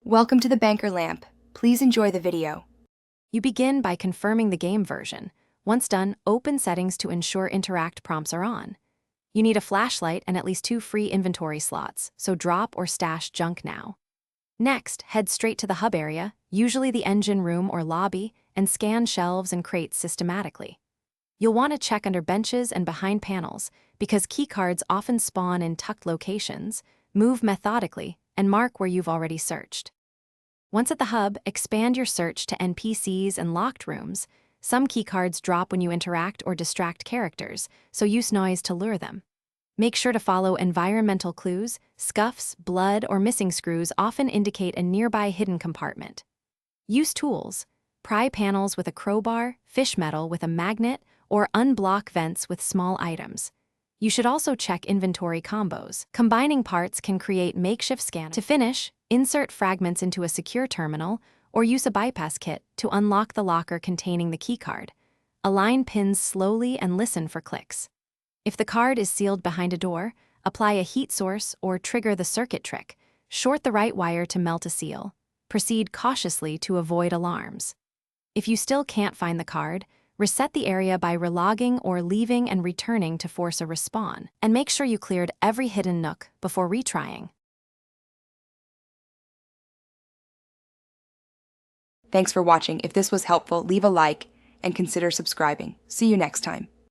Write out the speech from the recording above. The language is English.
Welcome to the Banker Lamp. Please enjoy the video. You begin by confirming the game version. Once done, open settings to ensure interact prompts are on. You need a flashlight and at least 2 free inventory slots, so drop or stash junk now. Next, head straight to the hub area, usually the engine room or lobby, and scan shelves and crates systematically. You'll want to check under benches and behind panels, because keycards often spawn in tucked locations. Move methodically, and mark where you've already searched. Once at the hub, expand your search to NPCs and locked rooms. Some keycards drop when you interact or distract characters, so use noise to lure them. Make sure to follow environmental clues. Scuffs, blood, or missing screws often indicate a nearby hidden compartment. Use tools. Pry panels with a crowbar, fish metal with a magnet, or unblock vents with small items. You should also check inventory combos. Combining parts can create makeshift scanners. To finish, insert fragments into a secure terminal or use a bypass kit to unlock the locker containing the keycard. Align pins slowly and listen for clicks. If the card is sealed behind a door, apply a heat source or trigger the circuit trick. Short the right wire to melt a seal. Proceed cautiously to avoid alarms. If you still can't find the card, reset the area by relogging or leaving and returning to force a respawn, and make sure you cleared every hidden nook before retrying. Thanks for watching. If this was helpful, leave a like and consider subscribing. See you next time.